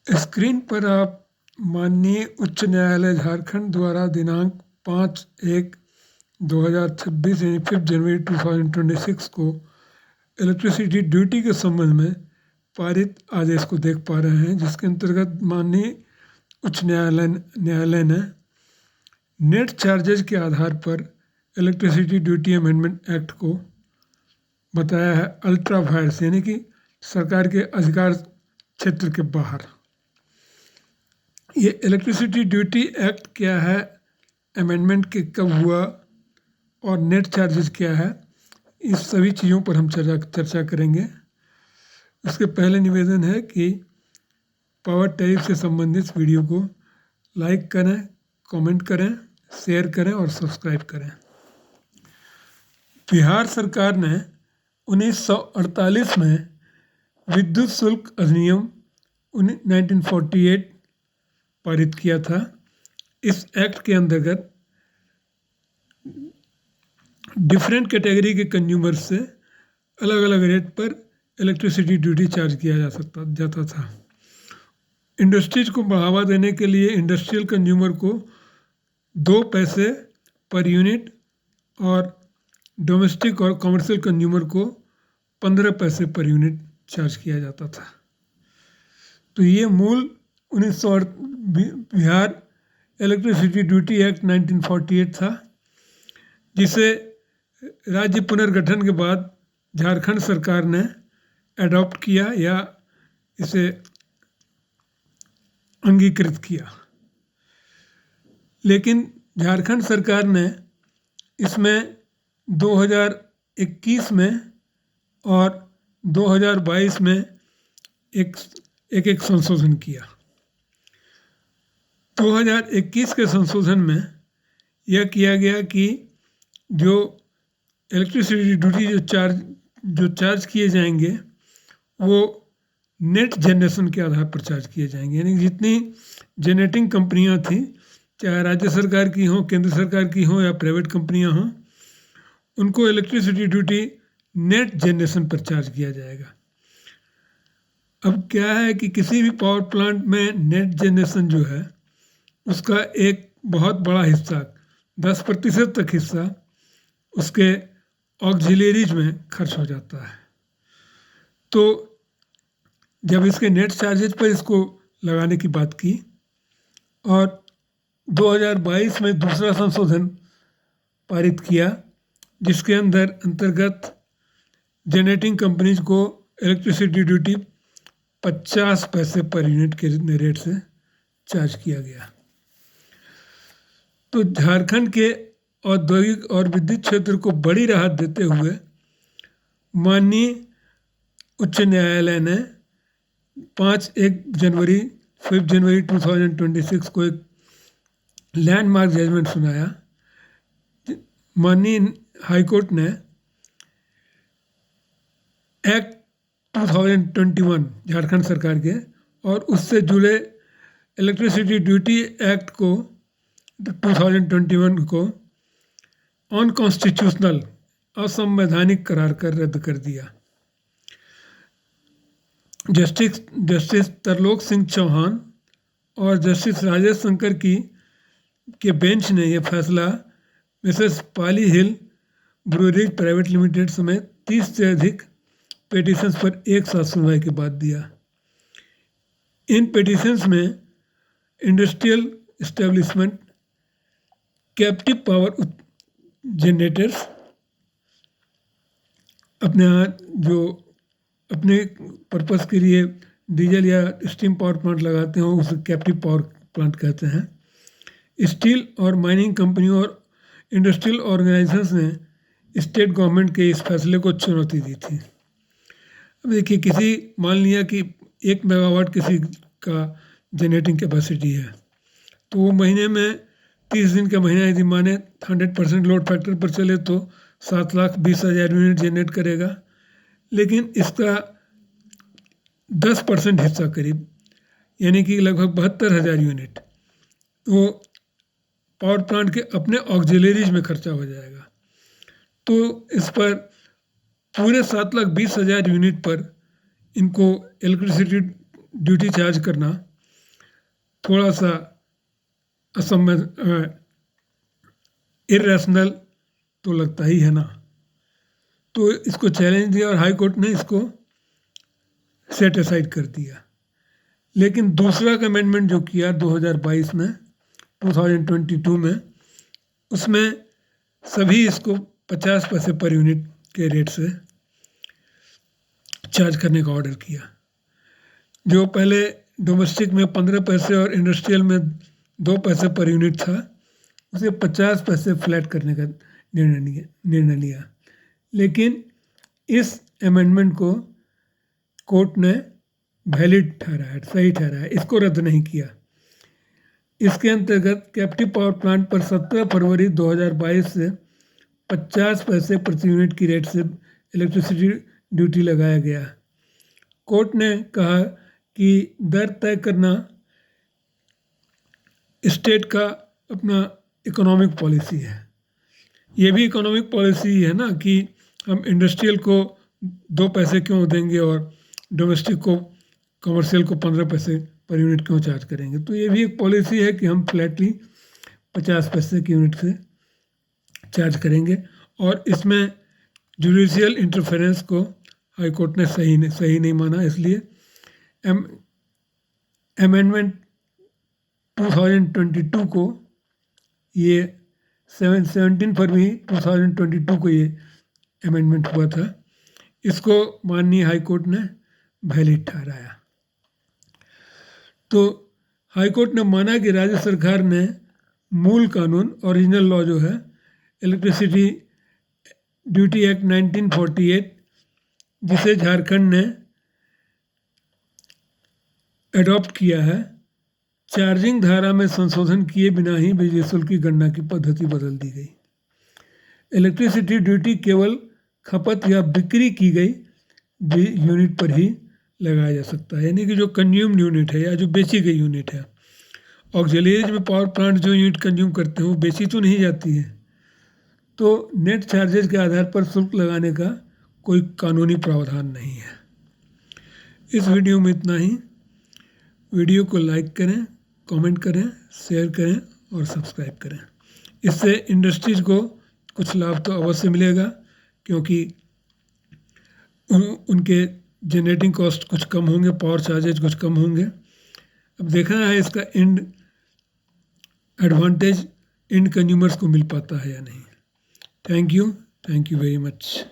Screen पर आप माननीय उच्च न्यायालय झारखंड द्वारा दिनांक 5/1/2026 यानी 5 जनवरी 2026 को इलेक्ट्रिसिटी ड्यूटी के संबंध में पारित आदेश को देख पा रहे हैं, जिसके अंतर्गत माननीय उच्च न्यायालय ने नेट चार्जेज के आधार पर इलेक्ट्रिसिटी ड्यूटी अमेंडमेंट एक्ट को बताया है अल्ट्रा वायर्स, यानी कि सरकार के अधिकार क्षेत्र के बाहर। ये इलेक्ट्रिसिटी ड्यूटी एक्ट क्या है, अमेंडमेंट के कब हुआ और नेट चार्जेस क्या है, इस सभी चीज़ों पर हम चर्चा करेंगे। इसके पहले निवेदन है कि पावर टैरिफ से संबंधित वीडियो को लाइक करें, कमेंट करें, शेयर करें और सब्सक्राइब करें। बिहार सरकार ने 1948 में विद्युत शुल्क अधिनियम 1948 पारित किया था। इस एक्ट के अंतर्गत डिफरेंट कैटेगरी के कंज्यूमर से अलग अलग रेट पर इलेक्ट्रिसिटी ड्यूटी चार्ज किया जाता था। इंडस्ट्रीज को बढ़ावा देने के लिए इंडस्ट्रियल कंज्यूमर को 2 पैसे पर यूनिट और डोमेस्टिक और कमर्शियल कंज्यूमर को 15 पैसे पर यूनिट चार्ज किया जाता था। तो ये मूल बिहार इलेक्ट्रिसिटी ड्यूटी एक्ट 1948 था, जिसे राज्य पुनर्गठन के बाद झारखंड सरकार ने अडॉप्ट किया या इसे अंगीकृत किया। लेकिन झारखंड सरकार ने इसमें 2021 में और 2022 में एक संशोधन किया। 2021 के संशोधन में यह किया गया कि जो इलेक्ट्रिसिटी ड्यूटी जो चार्ज किए जाएंगे वो नेट जनरेशन के आधार पर चार्ज किए जाएंगे, यानी जितनी जनरेटिंग कंपनियां थी, चाहे राज्य सरकार की हों, केंद्र सरकार की हों या प्राइवेट कंपनियां हों, उनको इलेक्ट्रिसिटी ड्यूटी नेट जनरेशन पर चार्ज किया जाएगा। अब क्या है कि किसी भी पावर प्लांट में नेट जनरेशन जो है उसका एक बहुत बड़ा हिस्सा 10% तक हिस्सा उसके ऑक्सिलरीज में खर्च हो जाता है। तो जब इसके नेट चार्जेज पर इसको लगाने की बात की और 2022 में दूसरा संशोधन पारित किया, जिसके अंतर्गत जनरेटिंग कंपनीज को इलेक्ट्रिसिटी ड्यूटी 50 पैसे पर यूनिट के रेट से चार्ज किया गया। तो झारखंड के औद्योगिक और विद्युत क्षेत्र को बड़ी राहत देते हुए माननीय उच्च न्यायालय ने 5 जनवरी 2026 को एक लैंडमार्क जजमेंट सुनाया। माननीय हाईकोर्ट ने एक्ट 2021 झारखंड सरकार के और उससे जुड़े इलेक्ट्रिसिटी ड्यूटी एक्ट को 2021 को अनकॉन्स्टिट्यूशनल असंवैधानिक करार कर रद्द कर दिया। जस्टिस तरलोक सिंह चौहान और जस्टिस राजेश शंकर के बेंच ने यह फैसला मिसेस पाली हिल ब्रूअरीज प्राइवेट लिमिटेड समेत 30 से अधिक पेटिशंस पर एक साथ सुनवाई के बाद दिया। इन पेटिशंस में industrial establishment, captive power generators अपने पर्पस के लिए डीजल या स्टीम पावर प्लांट लगाते हैं, उसे कैप्टिव पावर प्लांट कहते हैं। स्टील और माइनिंग कंपनियों और इंडस्ट्रियल ऑर्गेनाइजेशंस ने स्टेट गवर्नमेंट के इस फैसले को चुनौती दी थी। अब देखिए, मान लिया कि 1 मेगावाट किसी का जनरेटिंग कैपेसिटी है, तो वो महीने में 30 दिन का महीना यदि माने 100% लोड फैक्टर पर चले तो 7,20,000 यूनिट जनरेट करेगा। लेकिन इसका 10% हिस्सा करीब, यानी कि लगभग 72,000 यूनिट वो पावर प्लांट के अपने ऑक्सिलरीज में खर्चा हो जाएगा। तो इस पर पूरे 7,20,000 यूनिट पर इनको इलेक्ट्रिसिटी ड्यूटी चार्ज करना थोड़ा सा असमंज इरेशनल तो लगता ही है ना। तो इसको चैलेंज दिया और हाई कोर्ट ने इसको सेट असाइड कर दिया। लेकिन दूसरा अमेंडमेंट जो किया 2022 में 2022 में, उसमें सभी इसको 50 पैसे पर यूनिट के रेट से चार्ज करने का ऑर्डर किया। जो पहले डोमेस्टिक में 15 पैसे और इंडस्ट्रियल में 2 पैसे पर यूनिट था, उसे 50 पैसे फ्लैट करने का निर्णय लिया। लेकिन इस अमेंडमेंट को कोर्ट ने वैलिड ठहराया, सही ठहराया, इसको रद्द नहीं किया। इसके अंतर्गत कैप्टिव पावर प्लांट पर 17 फरवरी 2022 से 50 पैसे प्रति यूनिट की रेट से इलेक्ट्रिसिटी ड्यूटी लगाया गया। कोर्ट ने कहा कि दर तय करना स्टेट का अपना इकोनॉमिक पॉलिसी है। ये भी इकोनॉमिक पॉलिसी है ना कि हम इंडस्ट्रियल को 2 पैसे क्यों देंगे और डोमेस्टिक को, कमर्शियल को 15 पैसे पर यूनिट क्यों चार्ज करेंगे। तो ये भी एक पॉलिसी है कि हम फ्लैटली 50 पैसे की यूनिट से चार्ज करेंगे। और इसमें जुडिशियल इंटरफेरेंस को हाई कोर्ट ने सही नहीं माना। इसलिए अमेंडमेंट 2022 को, ये 17 फरवरी 2022 को ये अमेंडमेंट हुआ था, इसको माननीय हाई कोर्ट ने वैलिड ठहराया। तो हाई कोर्ट ने माना कि राज्य सरकार ने मूल कानून, ओरिजिनल लॉ जो है इलेक्ट्रिसिटी ड्यूटी एक्ट 1948, जिसे झारखंड ने एडॉप्ट किया है, चार्जिंग धारा में संशोधन किए बिना ही बिजली शुल्क की गणना की पद्धति बदल दी गई। इलेक्ट्रिसिटी ड्यूटी केवल खपत या बिक्री की गई यूनिट पर ही लगाया जा सकता है, यानी कि जो कंज्यूम्ड यूनिट है या जो बेची गई यूनिट है। ऑक्सिलरीज में पावर प्लांट जो यूनिट कंज्यूम करते हैं वो बेची तो नहीं जाती है। तो नेट चार्जेज के आधार पर शुल्क लगाने का कोई कानूनी प्रावधान नहीं है। इस वीडियो में इतना ही। वीडियो को लाइक करें, कमेंट करें, शेयर करें और सब्सक्राइब करें। इससे इंडस्ट्रीज को कुछ लाभ तो अवश्य मिलेगा, क्योंकि उनके जनरेटिंग कॉस्ट कुछ कम होंगे, पावर चार्जेज कुछ कम होंगे। अब देखना है इसका एंड एडवांटेज एंड कंज्यूमर्स को मिल पाता है या नहीं। Thank you very much.